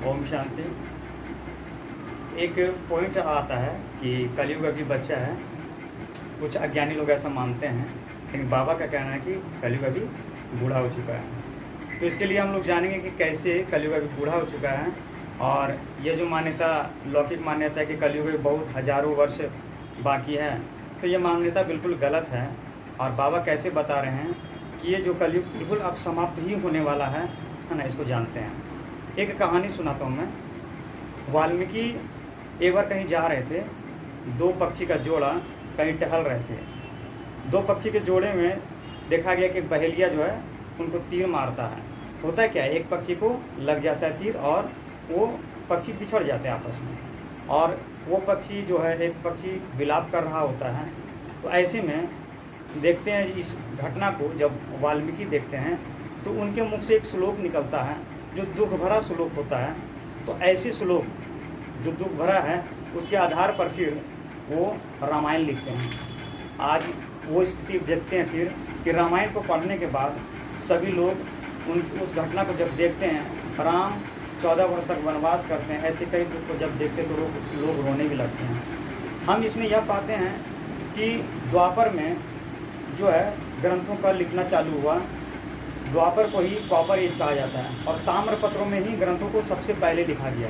ओम शांति। एक पॉइंट आता है कि कलयुग अभी बच्चा है। कुछ अज्ञानी लोग ऐसा मानते हैं, लेकिन बाबा का कहना है कि कलयुग अभी बूढ़ा हो चुका है। तो इसके लिए हम लोग जानेंगे कि कैसे कलयुग अभी बूढ़ा हो चुका है। और ये जो मान्यता, लौकिक मान्यता है कि कलयुग में बहुत हजारों वर्ष बाकी है, तो ये मान्यता बिल्कुल गलत है। और बाबा कैसे बता रहे हैं कि ये जो कलयुग बिल्कुल अब समाप्त ही होने वाला है ना, इसको जानते हैं। एक कहानी सुनाता हूँ मैं। वाल्मीकि एक बार कहीं जा रहे थे, दो पक्षी का जोड़ा कहीं टहल रहे थे। दो पक्षी के जोड़े में देखा गया कि बहेलिया जो है उनको तीर मारता है। होता है क्या, एक पक्षी को लग जाता है तीर और वो पक्षी बिछड़ जाते हैं आपस में, और वो पक्षी जो है, एक पक्षी विलाप कर रहा होता है। तो ऐसे में देखते हैं, इस घटना को जब वाल्मीकि देखते हैं तो उनके मुख से एक श्लोक निकलता है जो दुख भरा श्लोक होता है। तो ऐसे श्लोक जो दुख भरा है, उसके आधार पर फिर वो रामायण लिखते हैं। आज वो स्थिति देखते हैं फिर कि रामायण को पढ़ने के बाद सभी लोग उस घटना को जब देखते हैं, राम 14 वर्ष तक वनवास करते हैं, ऐसे कई दुख को जब देखते हैं तो लोग रोने भी लगते हैं। हम इसमें यह पाते हैं कि द्वापर में जो है ग्रंथों का लिखना चालू हुआ। द्वापर को ही कॉपर एज कहा जाता है, और ताम्र पत्रों में ही ग्रंथों को सबसे पहले लिखा गया।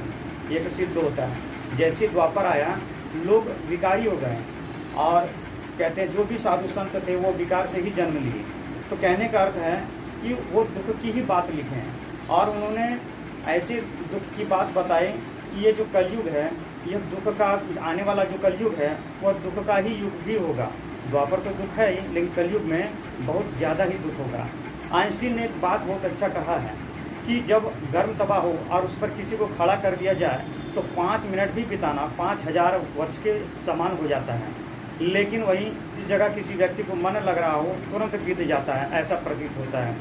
एक सिद्ध होता है, जैसे द्वापर आया लोग विकारी हो गए, और कहते हैं जो भी साधु संत थे वो विकार से ही जन्म लिए। तो कहने का अर्थ है कि वो दुख की ही बात लिखे हैं, और उन्होंने ऐसे दुख की बात बताई कि ये जो कलयुग है, यह दुख का आने वाला जो कलयुग है वह दुख का ही युग भी होगा। द्वापर तो दुख है ही, लेकिन कलयुग में बहुत ज़्यादा ही दुख होगा। आइंस्टीन ने एक बात बहुत अच्छा कहा है कि जब गर्म तबाह हो और उस पर किसी को खड़ा कर दिया जाए तो 5 मिनट भी बिताना 5000 वर्ष के समान हो जाता है। लेकिन वहीं इस जगह किसी व्यक्ति को मन लग रहा हो, तुरंत बीत जाता है, ऐसा प्रतीत होता है।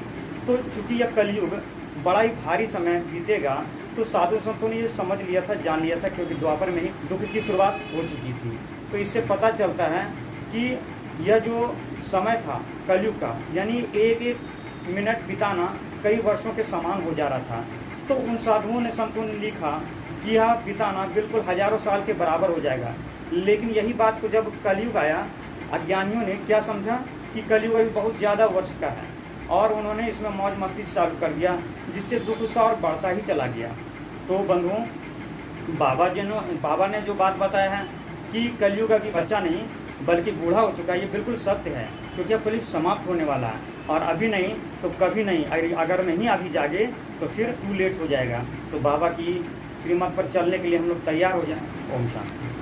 तो चूँकि यह कलयुग बड़ा ही भारी समय बीतेगा, तो साधु संतों ने ये समझ लिया था, जान लिया था, क्योंकि द्वापर में ही दुख की शुरुआत हो चुकी थी। तो इससे पता चलता है कि यह जो समय था कलयुग का, यानी एक एक मिनट बिताना कई वर्षों के समान हो जा रहा था। तो उन साधुओं ने, संतों ने लिखा कि यह बिताना बिल्कुल हजारों साल के बराबर हो जाएगा। लेकिन यही बात को जब कलयुग आया, अज्ञानियों ने क्या समझा कि कलयुग अभी बहुत ज़्यादा वर्ष का है, और उन्होंने इसमें मौज मस्ती चालू कर दिया, जिससे दुख उसका और बढ़ता ही चला गया। तो बंधुओं, बाबा ने जो बात बताया है कि कलयुग अभी बच्चा नहीं बल्कि बूढ़ा हो चुका है, ये बिल्कुल सत्य है। क्योंकि अब कलयुग समाप्त होने वाला है, और अभी नहीं तो कभी नहीं, अगर नहीं अभी जागे तो फिर टू लेट हो जाएगा। तो बाबा की श्रीमत पर चलने के लिए हम लोग तैयार हो जाएं। ओम शांति।